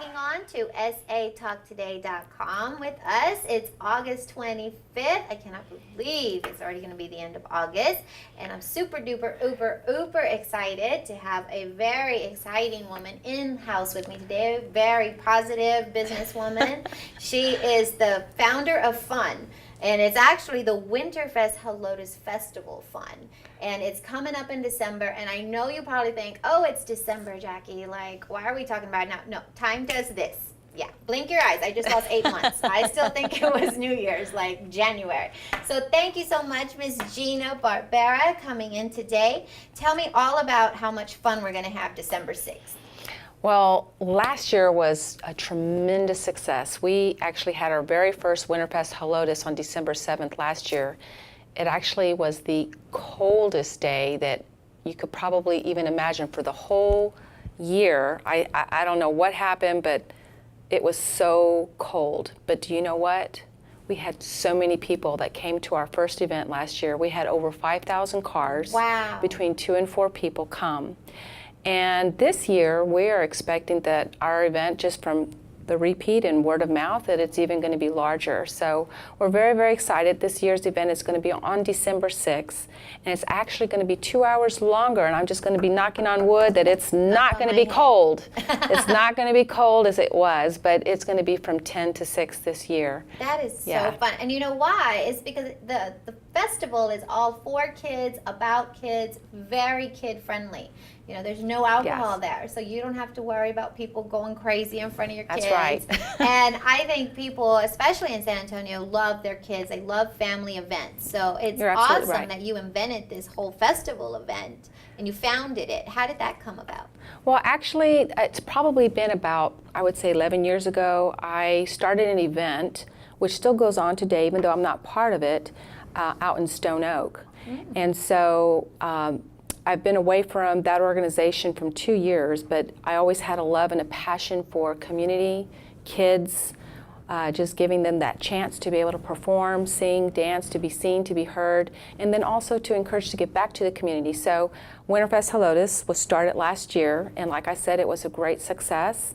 logging on to satalktoday.com with us. It's August 25th. I cannot believe it's already going to be the end of August. And I'm super duper, uber excited to have a very exciting woman in house with me today. A very positive businesswoman. She is the founder of Fun. And it's actually the Winterfest Helotes Festival Fun. And it's coming up in December. And I know you probably think, oh, it's December, Jacqi. Like, why are we talking about it now? No, time does this. Yeah, blink your eyes. I just lost 8 months. I still think it was New Year's, like January. So thank you so much, Miss Gina Barbera, coming in today. Tell me all about how much fun we're going to have December 6th. Well, last year was a tremendous success. We actually had our very first Winterfest Helotes on December 7th last year. It actually was the coldest day that you could probably even imagine for the whole year. I don't know what happened, but it was so cold. But do you know what? We had so many people that came to our first event last year. We had over 5,000 cars. Wow. Between 2 and 4 people come. And this year, we are expecting that our event, just from the repeat and word of mouth, that it's even going to be larger. So we're very, very excited. This year's event is going to be on December 6th, and it's actually going to be 2 hours longer, and I'm just going to be knocking on wood that it's not going to be cold. It's not going to be cold as it was, but it's going to be from 10 to 6 this year. That is so fun. And you know why? It's because the festival is all for kids, about kids, very kid-friendly. You know, there's no alcohol there, so you don't have to worry about people going crazy in front of your kids. That's right. And I think people, especially in San Antonio, love their kids. They love family events. So it's awesome that you invented this whole festival event and you founded it. How did that come about? Well, actually, it's probably been about, I would say, 11 years ago. I started an event, which still goes on today, even though I'm not part of it, out in Stone Oak. And so I've been away from that organization from 2 years, but I always had a love and a passion for community, kids, just giving them that chance to be able to perform, sing, dance, to be seen, to be heard, and then also to encourage to give back to the community. So Winterfest Helotes was started last year, and like I said, it was a great success.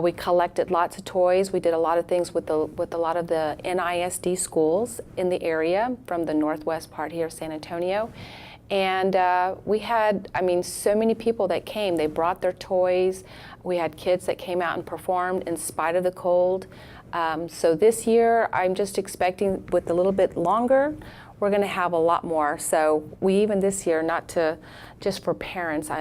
We collected lots of toys. We did a lot of things with a lot of the NISD schools in the area from the northwest part here of San Antonio. And we had, so many people that came. They brought their toys. We had kids that came out and performed in spite of the cold. So this year, I'm just expecting with a little bit longer, we're going to have a lot more. So we even this year, not to just for parents,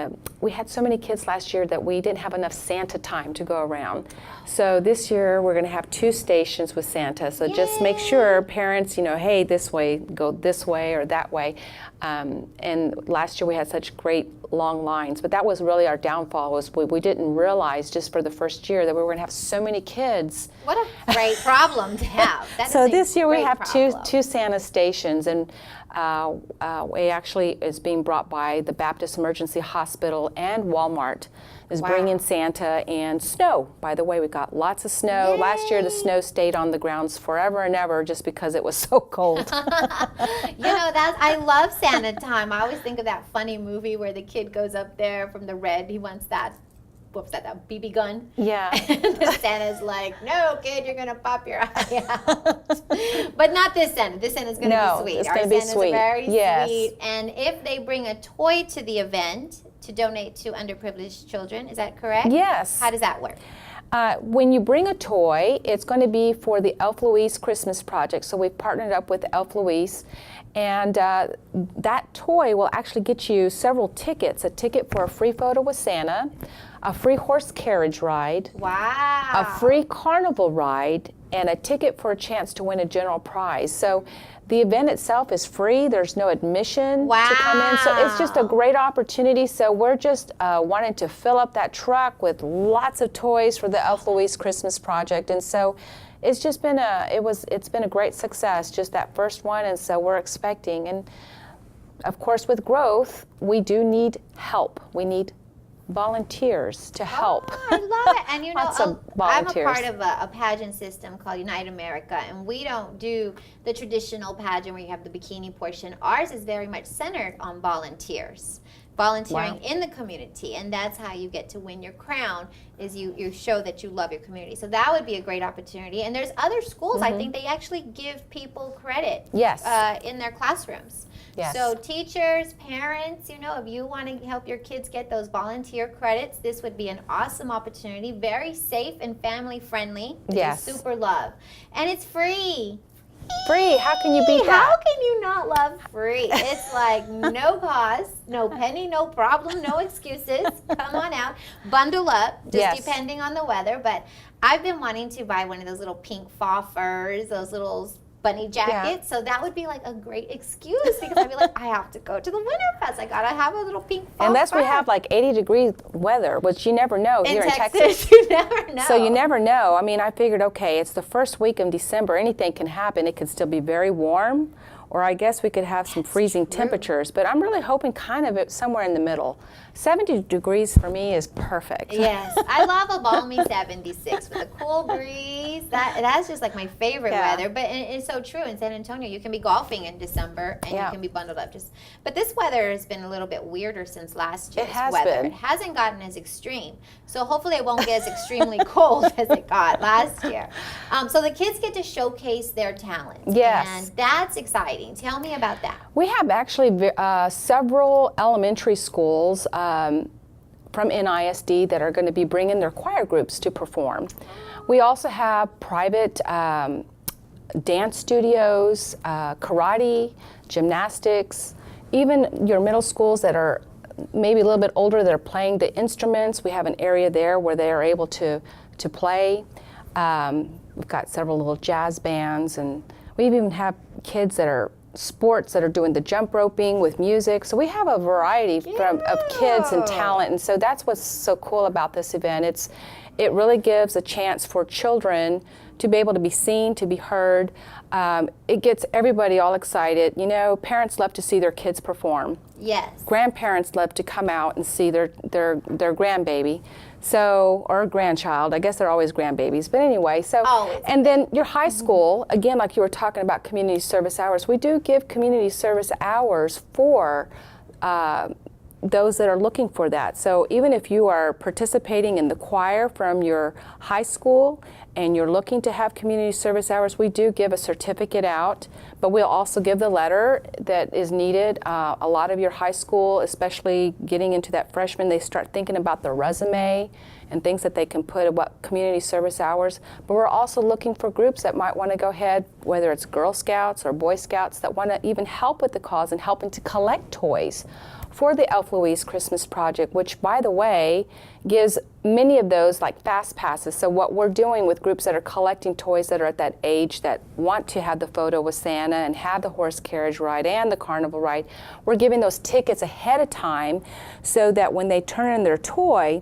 we had so many kids last year that we didn't have enough Santa time to go around. So this year we're going to have 2 stations with Santa. So just make sure parents, hey, this way, go this way or that way. And last year we had such great long lines, but that was really our downfall. Was we didn't realize just for the first year that we were going to have so many kids. What a great problem to have. So this year we have two Santa stations, and it actually is being brought by the Baptist Emergency Hospital, and Walmart is bringing Santa and snow. By the way, we got lots of snow. Yay. Last year the snow stayed on the grounds forever and ever just because it was so cold. I love Santa time. I always think of that funny movie where the kid goes up there from the red. He wants that. What was that BB gun? Yeah. And the Santa's like, no, kid, you're going to pop your eye out. But not this Santa. This Santa's going to be sweet. It's going to be sweet. Very sweet. And if they bring a toy to the event to donate to underprivileged children, is that correct? Yes. How does that work? When you bring a toy, it's going to be for the Elf Louise Christmas Project. So we've partnered up with Elf Louise, and that toy will actually get you several tickets. A ticket for a free photo with Santa, a free horse carriage ride, a free carnival ride, and a ticket for a chance to win a general prize. So the event itself is free. There's no admission to come in. So it's just a great opportunity. So we're just wanting to fill up that truck with lots of toys for the Elf Louise Christmas Project. And so it's just been it's been a great success, just that first one. And so we're expecting, and of course with growth, we do need help. We need volunteers to help. Oh, I love it. And Lots of I'm a volunteers. part of a pageant system called Unite America, and we don't do the traditional pageant where you have the bikini portion. Ours is very much centered on volunteers. volunteering Wow. in the community, and that's how you get to win your crown, is you show that you love your community. So that would be a great opportunity. And there's other schools, I think they actually give people credit Yes. in their classrooms. Yes. So teachers, parents, you know, if you want to help your kids get those volunteer credits, this would be an awesome opportunity. Very safe and family friendly. Yes. Super love. And it's free. Free. How can you beat How that? can you not love free? It's like no cost, no penny, no problem, no excuses. Come on out. Bundle up, just Yes. depending on the weather. But I've been wanting to buy one of those little pink fall furs, those little bunny jackets. So that would be like a great excuse, because I'd be like, I have to go to the Winterfest. I gotta have a little pink fall Unless we fur. have like 80-degree weather, which you never know here in Texas. You never know. So you never know. I mean, I figured, okay, it's the first week of December. Anything can happen. It could still be very warm, or I guess we could have some freezing temperatures. But I'm really hoping kind of it somewhere in the middle. 70 degrees for me is perfect. Yes, I love a balmy 76 with a cool breeze. That's just like my favorite Yeah. weather. But it's so true in San Antonio. You can be golfing in December and Yeah. you can be bundled up. But this weather has been a little bit weirder since last year's It has weather. been. It hasn't gotten as extreme. So hopefully it won't get as extremely cold as it got last year. So the kids get to showcase their talents. Yes. And that's exciting. Tell me about that. We have actually several elementary schools from NISD that are going to be bringing their choir groups to perform. We also have private dance studios, karate, gymnastics, even your middle schools that are maybe a little bit older that are playing the instruments. We have an area there where they are able to play. We've got several little jazz bands, and we even have kids that are sports that are doing the jump roping with music. So we have a variety of kids and talent, and so that's what's so cool about this event. It really gives a chance for children to be able to be seen, to be heard. It gets everybody all excited. You know, parents love to see their kids perform. Yes. Grandparents love to come out and see their grandbaby. So, or grandchild. I guess they're always grandbabies. But anyway, so, Always. and then your high school, again, like you were talking about community service hours, we do give community service hours for those that are looking for that. So even if you are participating in the choir from your high school and you're looking to have community service hours, we do give a certificate out, but we'll also give the letter that is needed. A lot of your high school, especially getting into that freshman, they start thinking about their resume and things that they can put about community service hours. But we're also looking for groups that might want to go ahead, whether it's Girl Scouts or Boy Scouts, that want to even help with the cause and helping to collect toys for the Elf Louise Christmas Project, which, by the way, gives many of those like fast passes. So what we're doing with groups that are collecting toys that are at that age that want to have the photo with Santa and have the horse carriage ride and the carnival ride, we're giving those tickets ahead of time so that when they turn in their toy,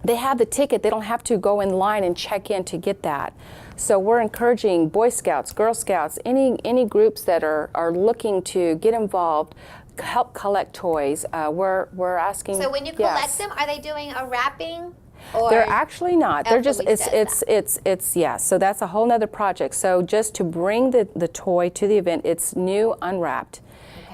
they have the ticket. They don't have to go in line and check in to get that. So we're encouraging Boy Scouts, Girl Scouts, any groups that are looking to get involved, help collect toys. We're asking. So when you collect them, are they doing a wrapping? Or They're actually not. They're just Louise does it's yeah. So that's a whole nother project. So just to bring the toy to the event, it's new, unwrapped,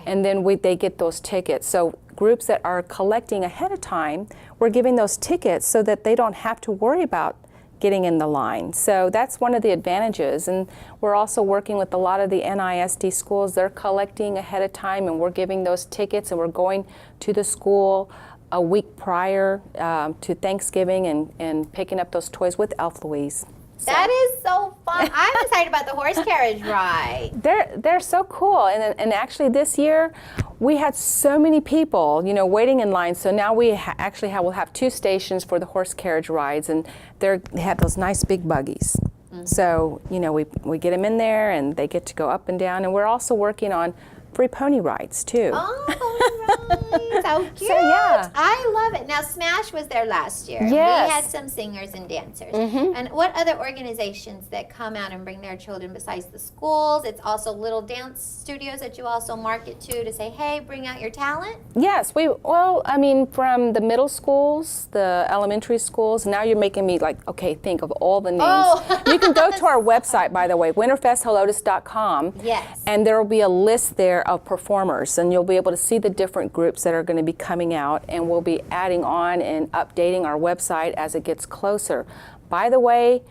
and then they get those tickets. So groups that are collecting ahead of time, we're giving those tickets so that they don't have to worry about getting in the line. So that's one of the advantages. And we're also working with a lot of the NISD schools. They're collecting ahead of time, and we're giving those tickets, and we're going to the school a week prior to Thanksgiving and picking up those toys with Elf Louise. So that is so fun. I'm excited about the horse carriage ride. they're so cool. And actually this year we had so many people, you know, waiting in line. So now we will have 2 stations for the horse carriage rides, and they have those nice big buggies. So, you know, we get them in there and they get to go up and down. And we're also working on free pony rides too. Oh, right. So cute. So, yeah. I love it. Now, Smash was there last year. Yes. We had some singers and dancers. And what other organizations that come out and bring their children besides the schools? It's also little dance studios that you also market to say, hey, bring out your talent? Yes, from the middle schools, the elementary schools, now you're making me like, okay, think of all the names. Oh. You can go to our website, by the way, winterfesthelotes.com. Yes. And there will be a list there of performers, and you'll be able to see the different different groups that are going to be coming out, and we'll be adding on and updating our website as it gets closer. By the way,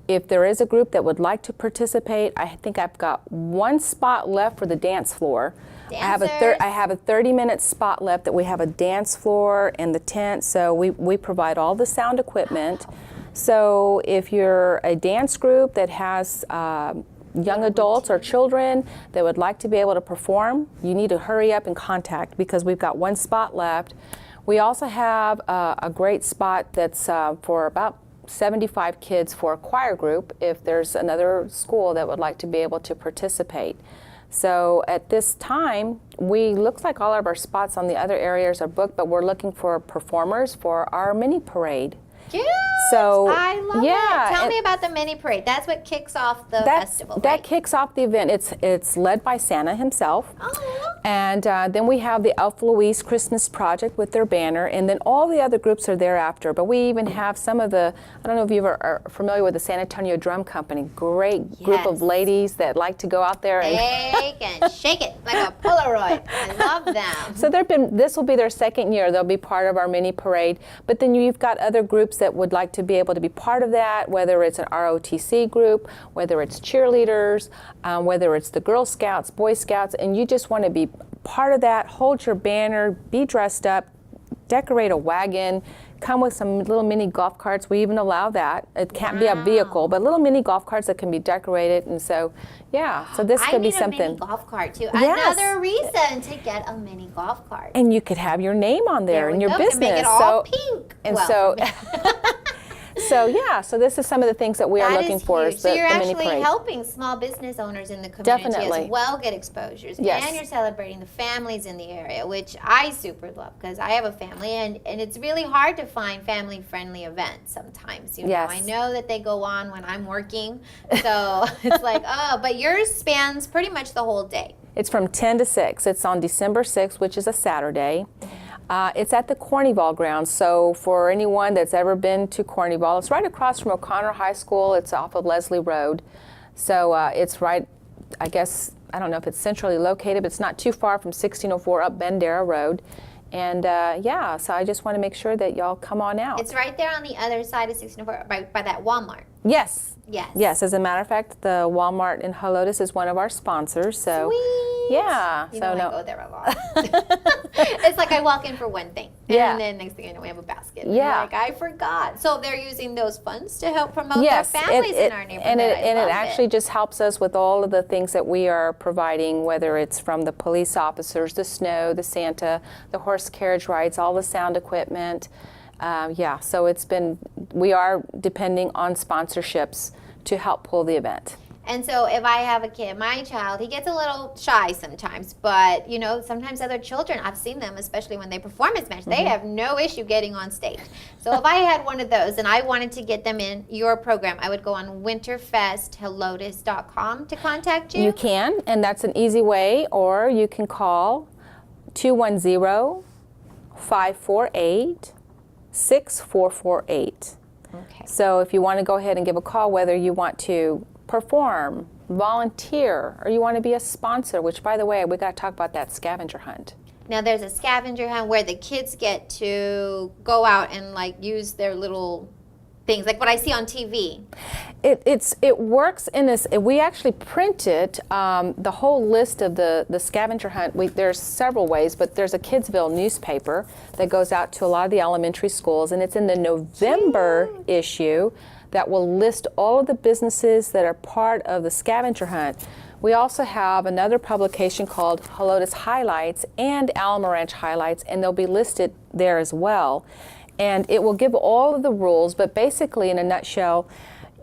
if there is a group that would like to participate, I think I've got one spot left for the dance floor. Dancers. I have a 30-minute spot left that we have a dance floor and the tent, so we provide all the sound equipment. So if you're a dance group that has young adults or children that would like to be able to perform, you need to hurry up and contact because we've got one spot left. We also have a great spot that's for about 75 kids for a choir group if there's another school that would like to be able to participate. So at this time, looks like all of our spots on the other areas are booked, but we're looking for performers for our mini parade. Cute. So I love it. Tell me about the mini parade. That's what kicks off the festival, right? That kicks off the event. It's led by Santa himself. Oh. And then we have the Elf Louise Christmas Project with their banner, and then all the other groups are thereafter. But we even have some of the, I don't know if you are familiar with the San Antonio Drum Company, great group of ladies that like to go out there and shake it like a Polaroid. I love them. So this will be their second year. They'll be part of our mini parade. But then you've got other groups that would like to be able to be part of that, whether it's an ROTC group, whether it's cheerleaders, whether it's the Girl Scouts, Boy Scouts, and you just want to be part of that, hold your banner, be dressed up, decorate a wagon, come with some little mini golf carts. We even allow that. It can't be a vehicle, but little mini golf carts that can be decorated. And so, yeah, so this could be something. I need a mini golf cart too. Yes. Another reason to get a mini golf cart. And you could have your name on there and your business. And make it all pink. And so this is some of the things that we are looking for. Is so you're the mini actually parade. helping small business owners in the community Definitely. as well get exposures. Yes. And you're celebrating the families in the area, which I super love because I have a family and it's really hard to find family-friendly events sometimes. You know, Yes. I know that they go on when I'm working, so it's like, oh, but yours spans pretty much the whole day. It's from 10 to 6. It's on December 6th, which is a Saturday. It's at the Corneyval grounds, so for anyone that's ever been to Corneyval, it's right across from O'Connor High School. It's off of Leslie Road. So it's right, I guess, I don't know if it's centrally located, but it's not too far from 1604 up Bandera Road. And so I just want to make sure that y'all come on out. It's right there on the other side of 1604 by that Walmart. Yes. Yes. Yes, as a matter of fact, the Walmart in Helotes is one of our sponsors. So, Sweet. Yeah. You so know, I go there a lot. It's like I walk in for one thing, and then next thing I know, we have a basket. And Yeah. I'm like, I forgot. So they're using those funds to help promote their families in our neighborhood. And I love it actually just helps us with all of the things that we are providing, whether it's from the police officers, the snow, the Santa, the horse carriage rides, all the sound equipment. So we are depending on sponsorships to help pull the event. And so if I have a kid, my child, he gets a little shy sometimes, but you know, sometimes other children, I've seen them, especially when they performance match, they have no issue getting on stage. So if I had one of those and I wanted to get them in your program, I would go on winterfesthelotes.com to contact you. You can, and that's an easy way, or you can call 210-548-6448. Okay. So if you want to go ahead and give a call, whether you want to perform, volunteer, or you want to be a sponsor, which, by the way, we got to talk about that scavenger hunt. Now there's a scavenger hunt where the kids get to go out and like use their little things, like what I see on TV. It works in this. We actually printed the whole list of the scavenger hunt. There's several ways, but there's a Kidsville newspaper that goes out to a lot of the elementary schools, and it's in the November issue that will list all of the businesses that are part of the scavenger hunt. We also have another publication called Helotes Highlights and Alamo Ranch Highlights, and they'll be listed there as well. And it will give all of the rules, but basically, in a nutshell,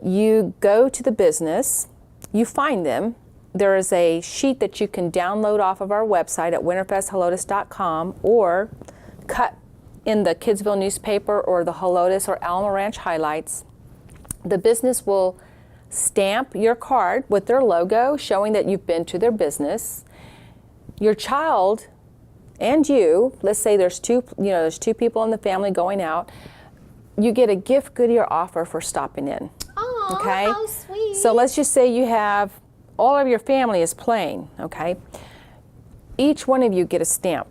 you go to the business, you find them. There is a sheet that you can download off of our website at winterfesthelotes.com or cut in the Kidsville newspaper or the Helotes or Alamo Ranch Highlights. The business will stamp your card with their logo showing that you've been to their business. Your child and you, let's say there's two people in the family going out, you get a gift Goodyear offer for stopping in. Oh, okay? how sweet. So let's just say you have all of your family is playing, okay? Each one of you get a stamp.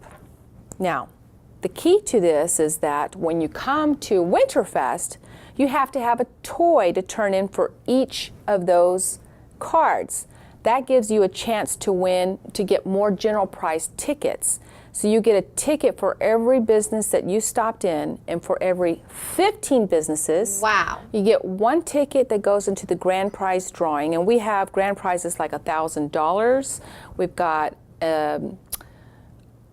Now, the key to this is that when you come to Winterfest, you have to have a toy to turn in for each of those cards. That gives you a chance to win, to get more general prize tickets. So you get a ticket for every business that you stopped in, and for every 15 businesses, wow, you get one ticket that goes into the grand prize drawing. And we have grand prizes like $1,000. We've got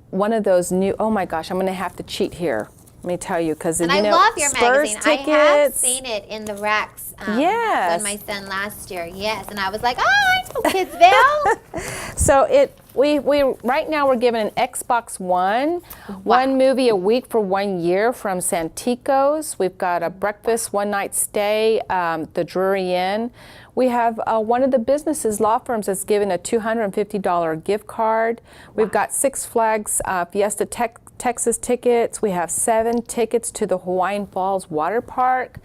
one of those new, oh my gosh, I'm going to have to cheat here. Let me tell you, because and you I know, love your Spurs magazine. tickets. I have seen it in the racks yes. with my son last year. Yes, and I was like, oh, I know Kidsville. So we right now we're giving an Xbox One, one movie a week for 1 year from Santikos. We've got a breakfast, one night stay, the Drury Inn. We have one of the businesses, law firms, that's given a $250 gift card. We've got Six Flags Fiesta Texas tickets. We have 7 tickets to the Hawaiian Falls Water Park.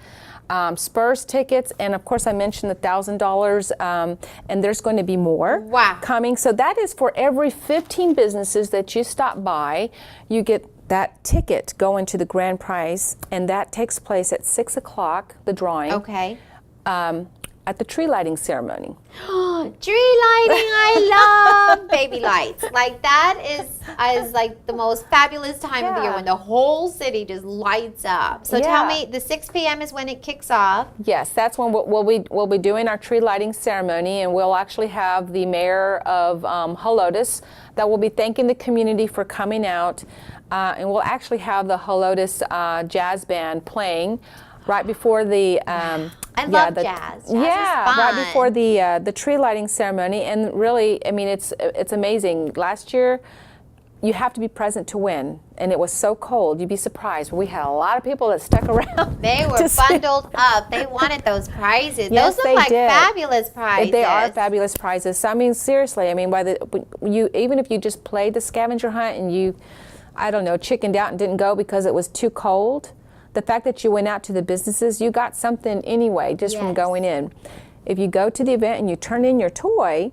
Spurs tickets, and of course I mentioned the $1,000, and there's going to be more coming. So that is for every 15 businesses that you stop by, you get that ticket going to the grand prize, and that takes place at 6 o'clock, the drawing. Okay. At the tree lighting ceremony. Tree lighting, I love baby lights. Like that is like the most fabulous time of the year when the whole city just lights up. So tell me, the 6 p.m. is when it kicks off. Yes, that's when we'll be doing our tree lighting ceremony, and we'll actually have the mayor of Helotes that will be thanking the community for coming out, and we'll actually have the Helotes jazz band playing right before the I love jazz. Jazz is fun. Right before the tree lighting ceremony. And really, I mean, it's amazing. Last year, you have to be present to win, and it was so cold. You'd be surprised. We had a lot of people that stuck around. They were bundled up. They wanted those prizes. Yes, those look like fabulous prizes. They are fabulous prizes. So, I mean, seriously, I mean, even if you just played the scavenger hunt and you, I don't know, chickened out and didn't go because it was too cold, the fact that you went out to the businesses, you got something anyway just from going in. If you go to the event and you turn in your toy,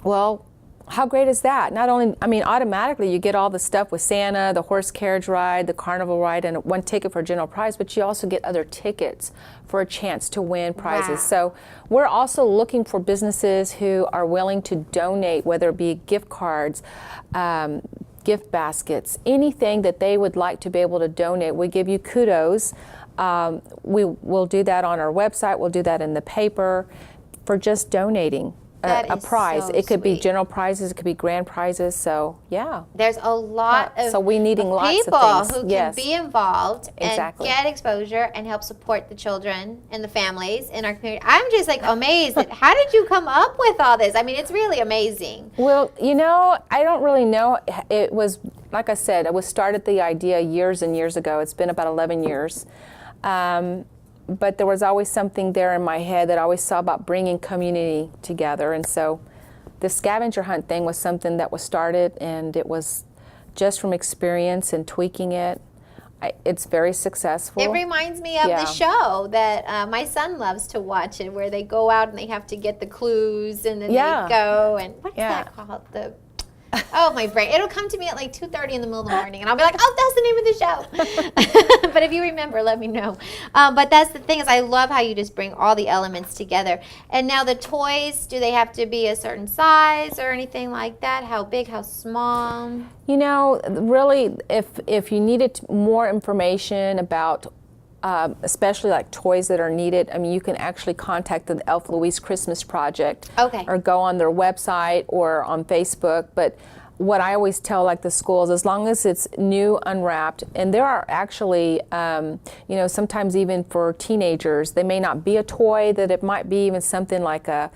well, how great is that? Not only, I mean, automatically you get all the stuff with Santa, the horse carriage ride, the carnival ride, and one ticket for general prize, but you also get other tickets for a chance to win prizes. So we're also looking for businesses who are willing to donate, whether it be gift cards, gift baskets, anything that they would like to be able to donate. We give you kudos. We'll do that on our website. We'll do that in the paper for just donating a prize. So it could be sweet. general prizes. It could be grand prizes. So yeah. There's a lot of so we needing lots people of things. who can be involved and Exactly. get exposure and help support the children and the families in our community. I'm just like amazed at how did you come up with all this? I mean, it's really amazing. Well, you know, I don't really know. It was, like I said, I started the idea years and years ago. It's been about 11 years. But there was always something there in my head that I always saw about bringing community together. And so the scavenger hunt thing was something that was started, and it was just from experience and tweaking it. It's very successful. It reminds me of the show that my son loves to watch, it where they go out and they have to get the clues, and then they go, and what's that called? Oh, my brain. It'll come to me at like 2:30 in the middle of the morning, and I'll be like, oh, that's the name of the show. But if you remember, let me know. But that's the thing, is I love how you just bring all the elements together. And now the toys, do they have to be a certain size or anything like that? How big, how small? You know, really, if you needed more information about especially like toys that are needed, I mean, you can actually contact the Elf Louise Christmas Project, or go on their website or on Facebook. But what I always tell like the schools, as long as it's new, unwrapped, and there are actually, you know, sometimes even for teenagers, they may not be a toy, that it might be even something like a,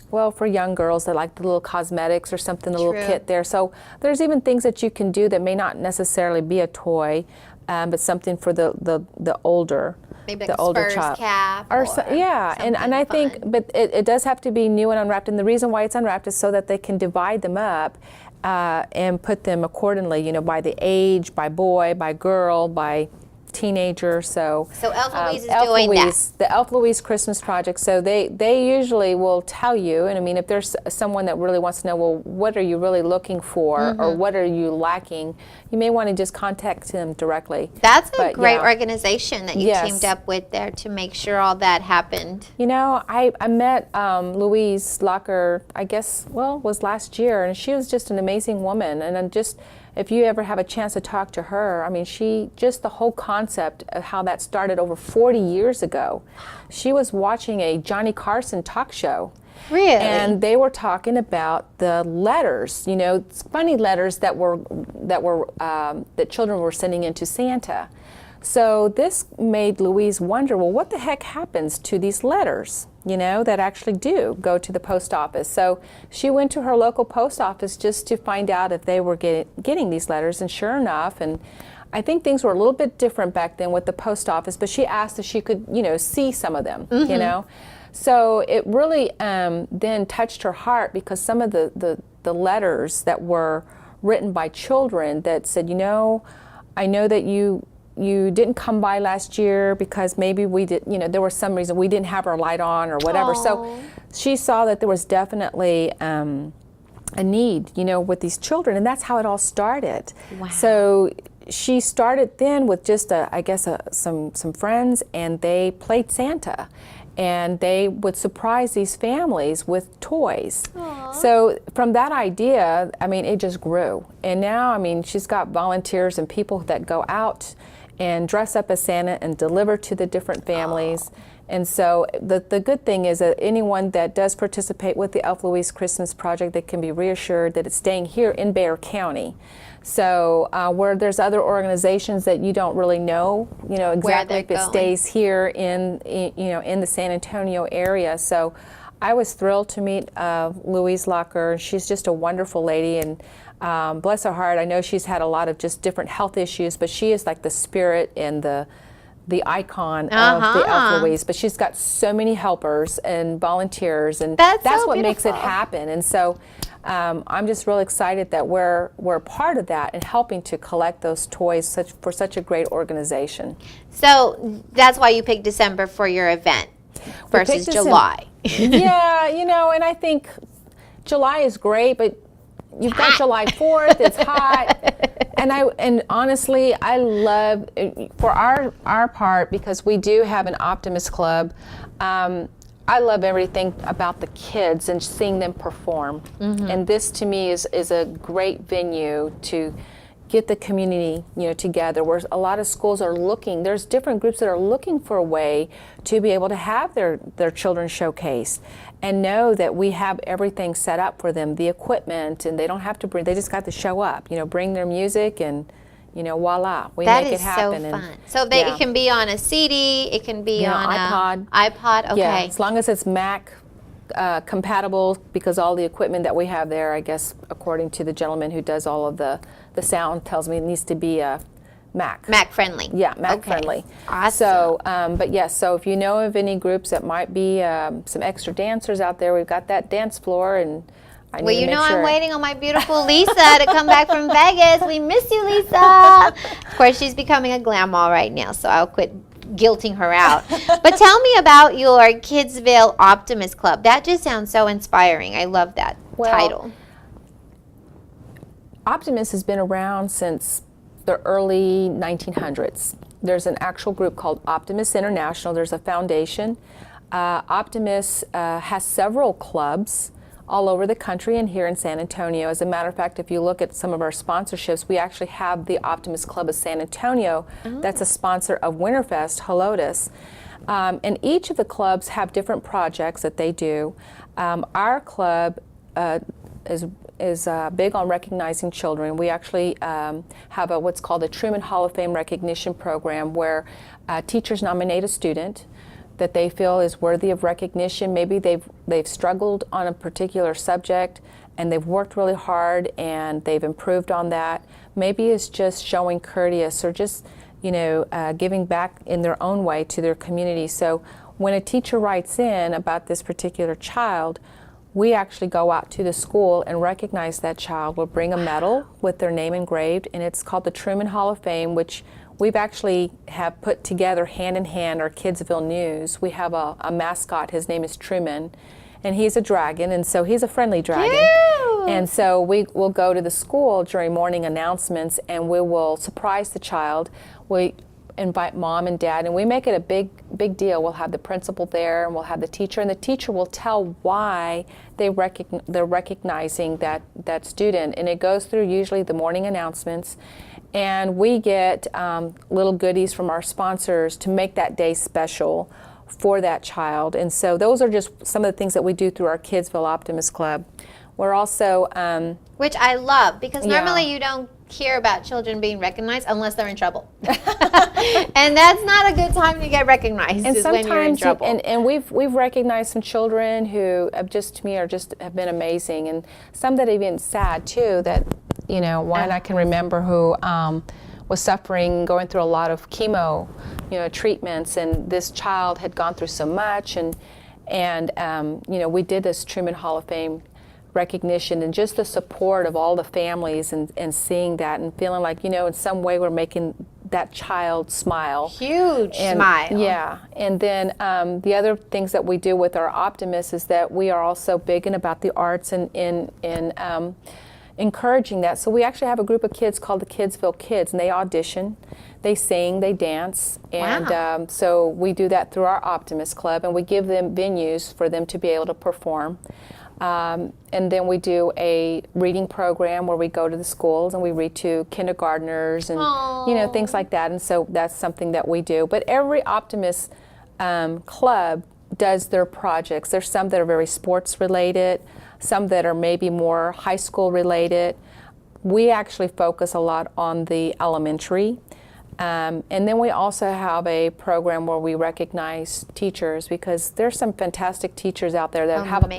well, for young girls, they like the little cosmetics or something, a little kit there. So there's even things that you can do that may not necessarily be a toy, but something for the older, maybe like the a older Spurs child. cap, or and I think, but it does have to be new and unwrapped. And the reason why it's unwrapped is so that they can divide them up and put them accordingly. You know, by the age, by boy, by girl, by teenager. So Elf Louise is Elf doing Louise, the Elf Louise Christmas Project. So they usually will tell you, and I mean, if there's someone that really wants to know, well, what are you really looking for, or what are you lacking, you may want to just contact them directly. That's a But, great yeah. organization that you Yes. teamed up with there to make sure all that happened. You know, I met Louise Locker, I guess, was last year, and she was just an amazing woman. And then just, if you ever have a chance to talk to her, I mean, just the whole concept of how that started over 40 years ago. She was watching a Johnny Carson talk show. Really? And they were talking about the letters, you know, funny letters that children were sending in to Santa. So this made Louise wonder, well, what the heck happens to these letters, you know, that actually do go to the post office? So she went to her local post office just to find out if they were getting these letters, and sure enough, and I think things were a little bit different back then with the post office, but she asked if she could, you know, see some of them, you know. So it really then touched her heart, because some of the letters that were written by children that said, you know, I know that you didn't come by last year because maybe we did, you know, there was some reason we didn't have our light on or whatever. Aww. So she saw that there was definitely a need, you know, with these children, and that's how it all started. Wow. So she started then with just some friends, and they played Santa, and they would surprise these families with toys. Aww. So from that idea, I mean, it just grew. And now, I mean, she's got volunteers and people that go out and dress up as Santa and deliver to the different families. And so the good thing is that anyone that does participate with the Elf Louise Christmas Project, they can be reassured that it's staying here in Bexar County. So where there's other organizations that you don't really know, you know, exactly if it stays here in the San Antonio area. So I was thrilled to meet Louise Locker. She's just a wonderful lady, and bless her heart, I know she's had a lot of just different health issues, but she is like the spirit and the icon of the Elf Louise. But she's got so many helpers and volunteers, and that's so what makes it beautiful. happen. And so I'm just real excited that we're part of that and helping to collect those toys for such a great organization. So that's why you picked December for your event versus July. Yeah, you know, and I think July is great, but you've got July 4th, it's hot. And honestly, I love, for our part, because we do have an Optimist Club, I love everything about the kids and seeing them perform. And this to me is a great venue to get the community, you know, together, where a lot of schools are looking, there's different groups that are looking for a way to be able to have their children showcased, and know that we have everything set up for them, the equipment, and they don't have to they just got to show up, you know, bring their music, and you know, voila, we make it happen. That is so fun. So it can be on a CD, it can be on iPod. iPod, okay. Yeah, as long as it's Mac compatible, because all the equipment that we have there, I guess, according to the gentleman who does all of the sound, tells me it needs to be Mac. Mac friendly. Yeah, Mac friendly. Awesome. So, but yes, so if you know of any groups that might be some extra dancers out there, we've got that dance floor, and I need to make sure. I'm waiting on my beautiful Lisa to come back from Vegas. We miss you, Lisa. Of course, she's becoming a grandma right now, so I'll quit guilting her out. But tell me about your Kidsville Optimist Club. That just sounds so inspiring. I love that title. Optimist has been around since the early 1900s. There's an actual group called Optimist International. There's a foundation. Optimist has several clubs all over the country and here in San Antonio. As a matter of fact, if you look at some of our sponsorships, we actually have the Optimist Club of San Antonio that's a sponsor of Winterfest Helotes. And each of the clubs have different projects that they do. Our club is big on recognizing children. We actually have what's called a Truman Hall of Fame recognition program, where teachers nominate a student that they feel is worthy of recognition. Maybe they've struggled on a particular subject and they've worked really hard and they've improved on that. Maybe it's just showing courteous, or just, you know, giving back in their own way to their community. So when a teacher writes in about this particular child, we actually go out to the school and recognize that child. We'll bring a medal with their name engraved, and it's called the Truman Hall of Fame, which we've actually have put together hand in hand our Kidsville News. We have a mascot. His name is Truman, and he's a dragon, and so he's a friendly dragon. Cute. And so we will go to the school during morning announcements, and we will surprise the child. We invite mom and dad, and we make it a big deal. We'll have the principal there, and we'll have the teacher, and the teacher will tell why they're recognizing that student. And it goes through usually the morning announcements, and we get little goodies from our sponsors to make that day special for that child. And so those are just some of the things that we do through our Kidsville Optimist Club. We're also which I love, because Yeah. normally you don't hear about children being recognized unless they're in trouble. And that's not a good time to get recognized, and is when you're in sometimes trouble. and we've recognized some children who have to me have been amazing, and some that have been sad too, that one I can remember who was suffering, going through a lot of chemo treatments, and this child had gone through so much, and we did this Truman Hall of Fame recognition, and just the support of all the families, and seeing that and feeling like in some way we're making that child smile. Huge smile. Yeah. And then the other things that we do with our optimists is that we are also big about the arts and in encouraging that. So we actually have a group of kids called the Kidsville Kids, and they audition, they sing, they dance, and Wow. So we do that through our Optimist Club, and we give them venues for them to be able to perform. And then we do a reading program where we go to the schools and we read to kindergartners and Aww. things like that. And so that's something that we do. But every Optimist club does their projects. There's some that are very sports related, some that are maybe more high school related. We actually focus a lot on the elementary. And then we also have a program where we recognize teachers, because there's some fantastic teachers out there that have a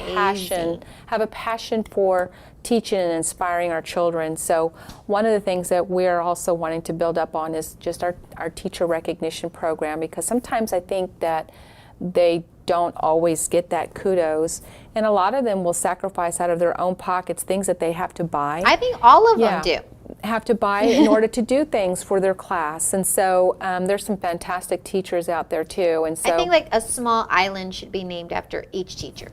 passion for teaching and inspiring our children. So one of the things that we're also wanting to build up on is just our teacher recognition program, because sometimes I think that they don't always get that kudos, and a lot of them will sacrifice out of their own pockets things that they have to buy. I think all of them do. Have to buy in order to do things for their class, and so there's some fantastic teachers out there too. And so I think like a small island should be named after each teacher.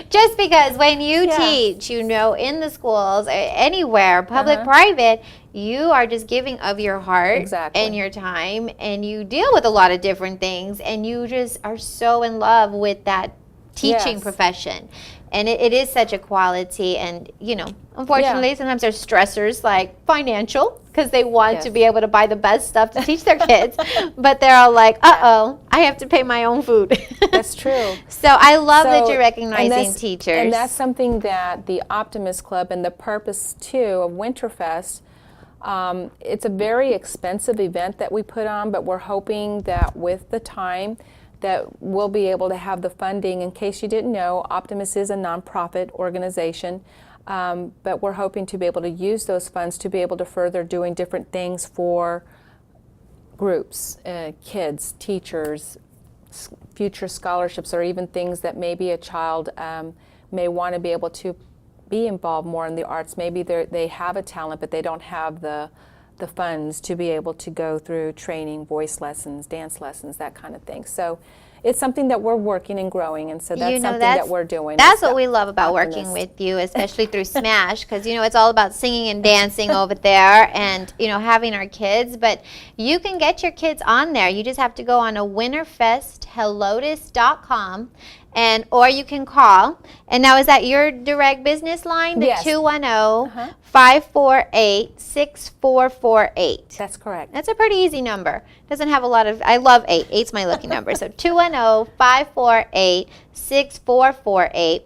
Just because when you teach, in the schools, anywhere, public, private, you are just giving of your heart and your time, and you deal with a lot of different things, and you just are so in love with that teaching profession. And it is such a quality, and unfortunately sometimes there's stressors like financial, because they want to be able to buy the best stuff to teach their kids, but they're all like, I have to pay my own food. That's true. So I love that you're recognizing teachers. And that's something that the Optimist Club, and the purpose too of Winterfest, it's a very expensive event that we put on, but we're hoping that with the time that we'll be able to have the funding. In case you didn't know, Optimist is a nonprofit organization, but we're hoping to be able to use those funds to be able to further doing different things for groups, kids, teachers, future scholarships, or even things that maybe a child may want to be able to be involved more in the arts. Maybe they have a talent, but they don't have the funds to be able to go through training, voice lessons, dance lessons, that kind of thing. So it's something that we're working and growing, and so that's something that we're doing. That's what we love about working with you, especially through Smash, because it's all about singing and dancing over there, and having our kids. But you can get your kids on there. You just have to go on a winterfesthelotes.com, or you can call. And now, is that your direct business line? The 210-548-6448. That's correct. That's a pretty easy number. Doesn't have a lot of, I love 8. 8's my lucky number. So 210-548-6448.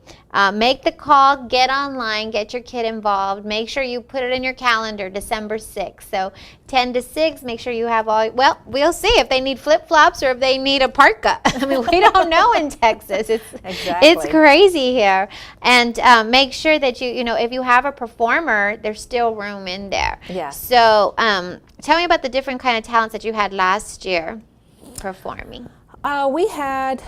Make the call, get online, get your kid involved. Make sure you put it in your calendar, December 6th. So 10 to 6, make sure you have all, we'll see if they need flip-flops or if they need a parka. I mean, we don't know in Texas. It's crazy here. And make sure that if you have a performer, there's still room in there. Yeah. So tell me about the different kind of talents that you had last year performing. We had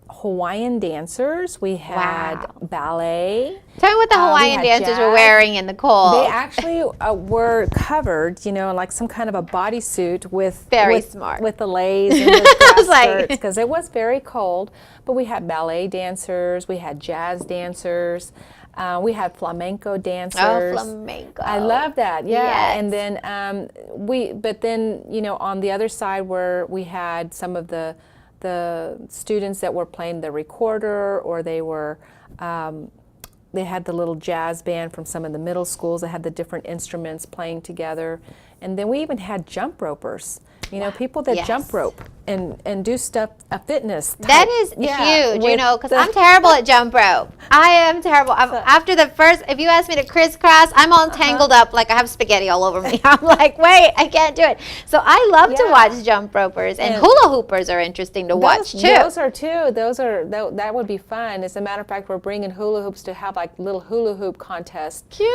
Hawaiian dancers. We had ballet. Tell me what the Hawaiian dancers were wearing in the cold. They actually were covered, like some kind of a bodysuit with smart with the leis and the grass skirts, because it was very cold. But we had ballet dancers. We had jazz dancers. We had flamenco dancers. Oh, flamenco! I love that. Yeah. Yes. And then on the other side where we had some of the students that were playing the recorder, or they had the little jazz band from some of the middle schools that had the different instruments playing together. And then we even had jump ropers, people that jump rope and do stuff, a fitness type. That is huge, because I'm terrible at jump rope. I am terrible. After the first, if you ask me to crisscross, I'm all tangled up like I have spaghetti all over me. I'm like, wait, I can't do it. So I love to watch jump ropers, and hula hoopers are interesting to watch too. Those are too. That would be fun. As a matter of fact, we're bringing hula hoops to have like little hula hoop contests. Cute.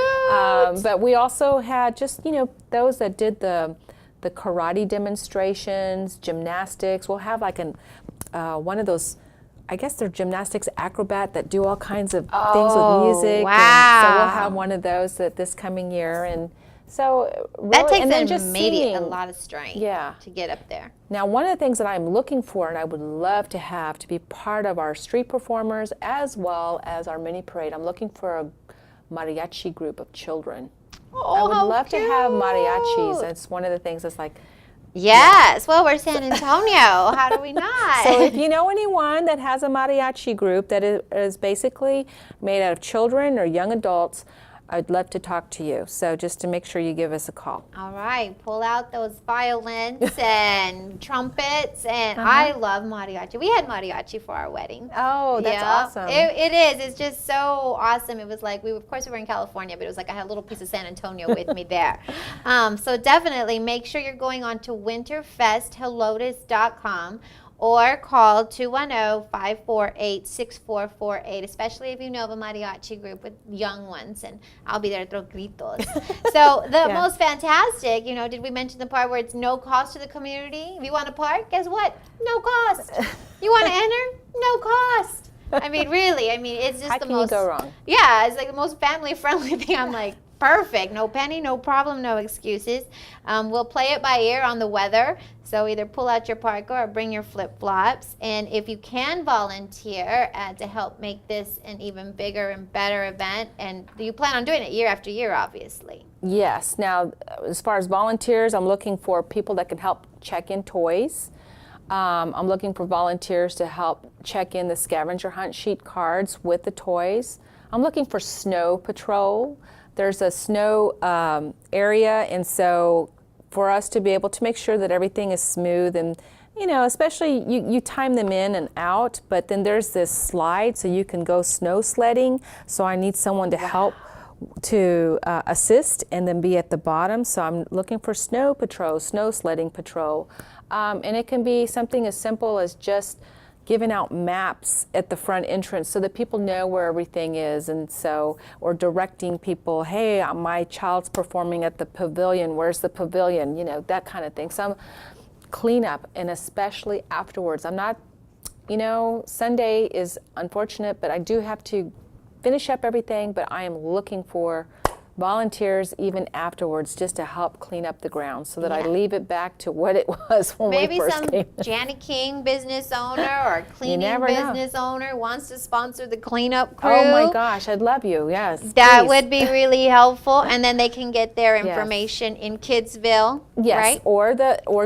But we also had just, those that did the karate demonstrations, gymnastics. We'll have like one of those, I guess they're gymnastics acrobat that do all kinds of things with music. Wow. And so we'll have one of those this coming year. And so really, that takes and then just a lot of strength to get up there. Now, one of the things that I'm looking for, and I would love to have to be part of our street performers as well as our mini parade, I'm looking for a mariachi group of children. I would love to have mariachis. It's one of the things that's like, yes. Well, we're San Antonio. How do we not? So if you know anyone that has a mariachi group that is basically made out of children or young adults, I'd love to talk to you. So just to make sure you give us a call. All right. Pull out those violins and trumpets. And I love mariachi. We had mariachi for our wedding. Oh, that's awesome. It is. It's just so awesome. It was like, of course we were in California, but it was like I had a little piece of San Antonio with me there. So definitely make sure you're going on to winterfesthelotes.com. or call 210-548-6448, especially if you know of a mariachi group with young ones, and I'll be there to throw gritos. So the most fantastic, did we mention the part where it's no cost to the community? If you want to park, guess what? No cost. You want to enter? No cost. I mean, really, it's just the most. How can you go wrong? Yeah, it's like the most family-friendly thing. I'm like, perfect. No penny, no problem, no excuses. We'll play it by ear on the weather. So either pull out your parka or bring your flip-flops. And if you can volunteer to help make this an even bigger and better event, and you plan on doing it year after year, obviously. Yes. Now, as far as volunteers, I'm looking for people that can help check in toys. I'm looking for volunteers to help check in the scavenger hunt sheet cards with the toys. I'm looking for snow patrol. There's a snow area, and so for us to be able to make sure that everything is smooth, and especially you time them in and out, but then there's this slide so you can go snow sledding. So I need someone to help to assist and then be at the bottom. So I'm looking for snow patrol, snow sledding patrol, and it can be something as simple as just giving out maps at the front entrance so that people know where everything is, and so, or directing people, hey, my child's performing at the pavilion, where's the pavilion, that kind of thing. Some cleanup, and especially afterwards. I'm not, Sunday is unfortunate, but I do have to finish up everything, but I am looking for volunteers even afterwards just to help clean up the ground so that I leave it back to what it was when we first came. Maybe some Jacqi King business owner or cleaning business owner wants to sponsor the cleanup crew. Oh my gosh, I'd love you, yes. That would be really helpful, and then they can get their information in Kidsville, right? Or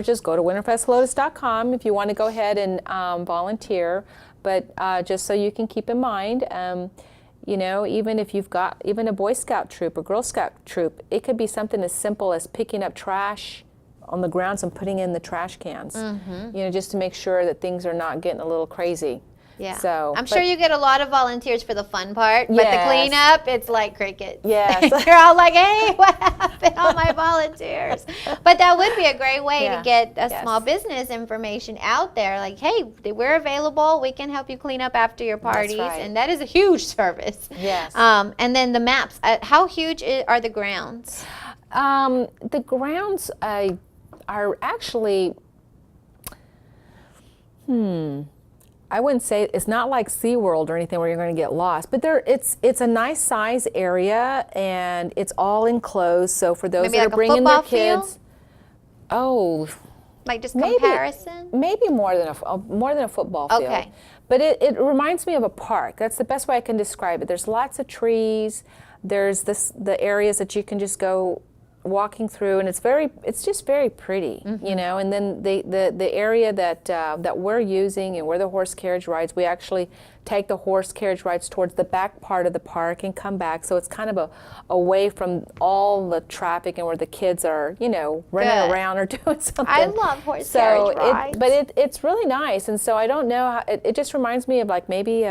just go to winterfesthelotes.com if you want to go ahead and volunteer, but just so you can keep in mind, even if you've got even a Boy Scout troop or Girl Scout troop, it could be something as simple as picking up trash on the grounds and putting in the trash cans, just to make sure that things are not getting a little crazy. Yeah. So I'm sure you get a lot of volunteers for the fun part, but the cleanup, it's like crickets. Yes. You're all like, hey, what happened? All my volunteers. But that would be a great way to get a small business information out there. Like, hey, we're available. We can help you clean up after your parties. That's right. And that is a huge service. Yes. And then the maps. How huge are the grounds? The grounds are actually, I wouldn't say it's not like SeaWorld or anything where you're going to get lost, but it's a nice size area and it's all enclosed. So for those Maybe that like are bringing their a football kids, oh, like just maybe, comparison? maybe more than a football field. Okay. But it reminds me of a park. That's the best way I can describe it. There's lots of trees. There's the areas that you can just go walking through, and it's just very pretty, you know. And then the area that we're using and where the horse carriage rides, we actually take the horse carriage rides towards the back part of the park and come back. So it's kind of away from all the traffic and where the kids are, you know, running around or doing something. I love horse carriage rides. But it's really nice, and so I don't know how, it just reminds me of like maybe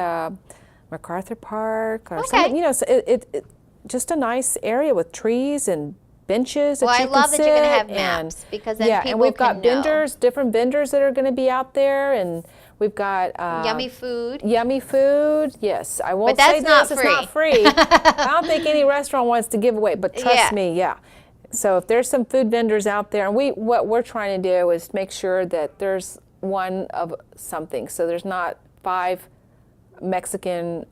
MacArthur Park or something, you know. So it just a nice area with trees and benches that you can sit. Well, I love that you're going to have maps because then people and we've got can vendors, different vendors that are going to be out there, and we've got yummy food. Yummy food, yes. I won't But that's say not this, free. it's not free. I don't think any restaurant wants to give away, but trust me, yeah. So if there's some food vendors out there, and what we're trying to do is make sure that there's one of something. So there's not 5 Mexican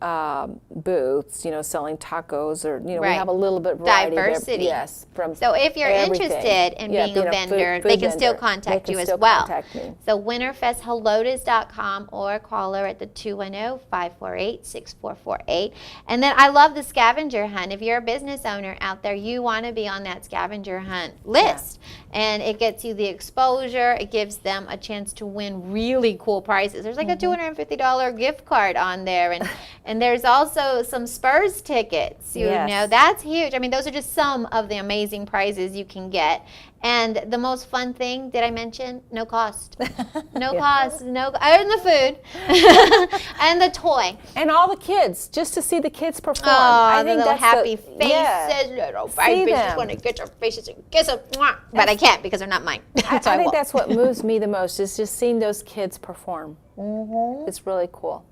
booths, you know, selling tacos, or you know, we have a little bit of variety diversity. There. Yes, from So if you're everything. interested in being a vendor, food they can still vendor. contact They you can as still well. contact me. So winterfesthelotes.com or call her at the 210-548-6448. And then I love the scavenger hunt. If you're a business owner out there, you want to be on that scavenger hunt list. And it gets you the exposure. It gives them a chance to win really cool prizes. There's like a $250 gift card on there, and there's also some Spurs tickets. You know, that's huge. I mean, those are just some of the amazing prizes you can get. And the most fun thing, did I mention? No cost. No cost. No, and the food and the toy and all the kids, just to see the kids perform. Oh, I the think little that's happy faces, little babies just want to get your faces and kiss them. But I can't because they're not mine. I think that's what moves me the most, is just seeing those kids perform. It's really cool.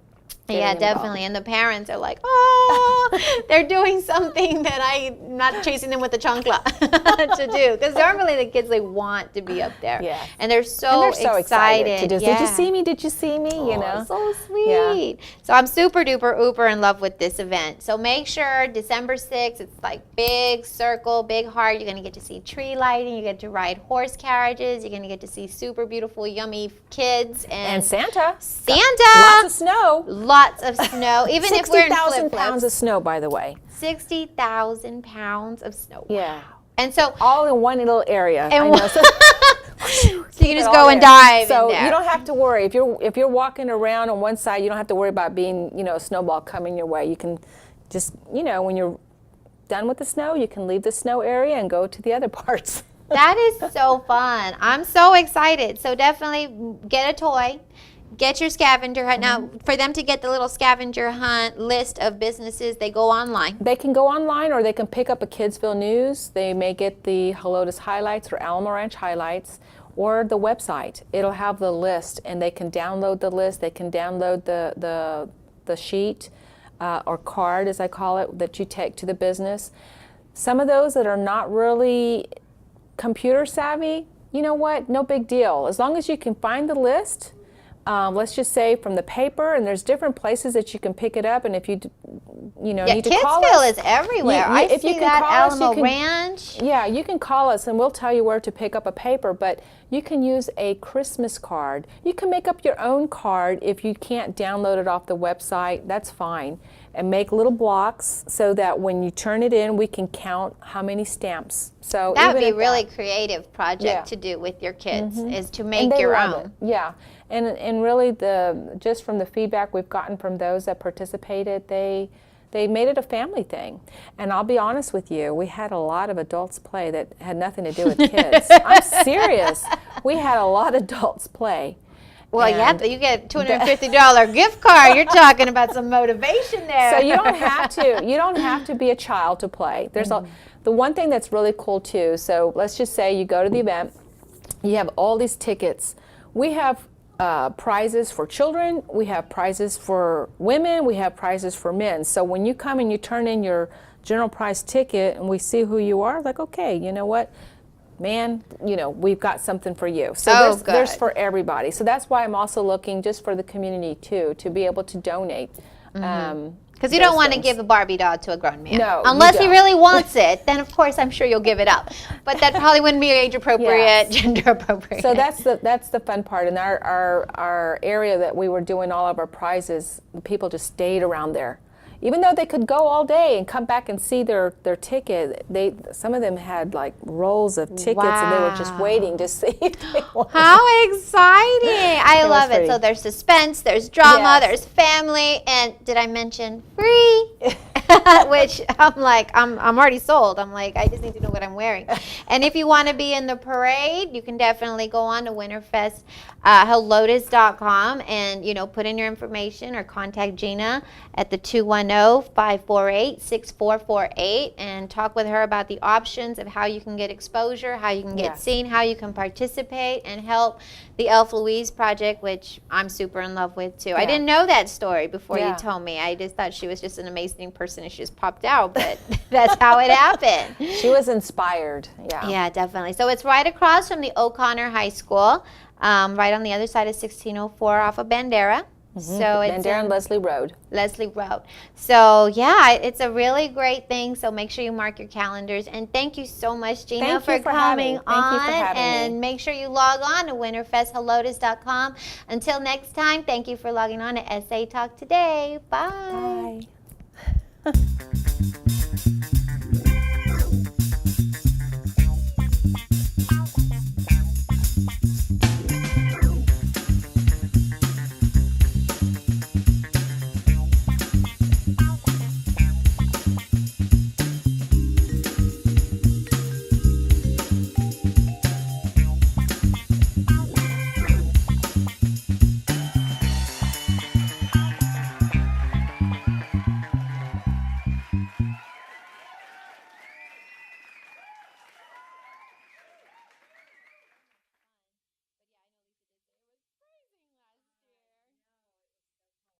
Yeah, definitely. And the parents are like, oh, they're doing something that I'm not chasing them with a chancla to do. Because normally the kids, they want to be up there. Yeah. And they're so excited to do. Did you see me? Did you see me? Oh, you know, so sweet. Yeah. So I'm super duper uber in love with this event. So make sure December 6th, it's like big circle, big heart. You're going to get to see tree lighting. You get to ride horse carriages. You're going to get to see super beautiful, yummy kids. And Santa. Lots of snow. Lots of snow. Even if we're in 60,000 flip-flops. pounds of snow, by the way. 60,000 pounds of snow. Yeah. Wow. And so all in one little area. And I know. so you can just go and dive so in there. You don't have to worry. If you're walking around on one side, you don't have to worry about being, you know, a snowball coming your way. You can just, you know, when you're done with the snow, you can leave the snow area and go to the other parts. That is so fun. I'm so excited. So definitely get a toy. Get your scavenger hunt. Now, for them to get the little scavenger hunt list of businesses, they go online. They can go online, or they can pick up a Kidsville News. They may get the Helotes highlights or Alamo Ranch highlights, or the website. It'll have the list, and they can download the list. They can download the sheet or card, as I call it, that you take to the business. Some of those that are not really computer savvy, you know what? No big deal. As long as you can find the list. Let's just say from the paper, and there's different places that you can pick it up, and if you need to call us. Kidsville is everywhere. I see that Alamo Ranch. Yeah, you can call us, and we'll tell you where to pick up a paper, but you can use a Christmas card. You can make up your own card if you can't download it off the website. That's fine. And make little blocks so that when you turn it in, we can count how many stamps. So that would be a really creative project to do with your kids, is to make your own. Yeah, and really just from the feedback we've gotten from those that participated, they made it a family thing. And I'll be honest with you, we had a lot of adults play that had nothing to do with kids. I'm serious. We had a lot of adults play. Well, you get a $250 gift card. You're talking about some motivation there. So you don't have to be a child to play. There's the one thing that's really cool too. So let's just say you go to the event, you have all these tickets. We have prizes for children. We have prizes for women. We have prizes for men. So when you come and you turn in your general prize ticket and we see who you are, like, okay, you know what? man, we've got something for you. So there's for everybody. So that's why I'm also looking just for the community too, to be able to donate. Because you don't want to give a Barbie doll to a grown man. No, unless he really wants it, then of course I'm sure you'll give it up. But that probably wouldn't be age appropriate, gender appropriate. So that's the fun part. In our area that we were doing all of our prizes, people just stayed around there. Even though they could go all day and come back and see their ticket, some of them had like rolls of tickets and they were just waiting to see if they wanted. How exciting! I love it. So there's suspense, there's drama, there's family, and did I mention free? Which I'm like, I'm already sold. I'm like, I just need to know what I'm wearing. And if you want to be in the parade, you can definitely go on to Winterfest Helotes.com and put in your information or contact Gina at the 210-548-6448 and talk with her about the options of how you can get exposure, how you can get seen, how you can participate and help the Elf Louise project, which I'm super in love with too. I didn't know that story before you told me. I just thought she was just an amazing person and she just popped out, but that's how it happened. She was inspired. Yeah, definitely. So it's right across from the O'Connor High School, right on the other side of 1604 off of Bandera. So it's Bandera and Leslie Road. So yeah, it's a really great thing. So make sure you mark your calendars. And thank you so much, Gina, for coming on. And make sure you log on to winterfesthelotes.com. Until next time, thank you for logging on to SA Talk Today. Bye. Bye.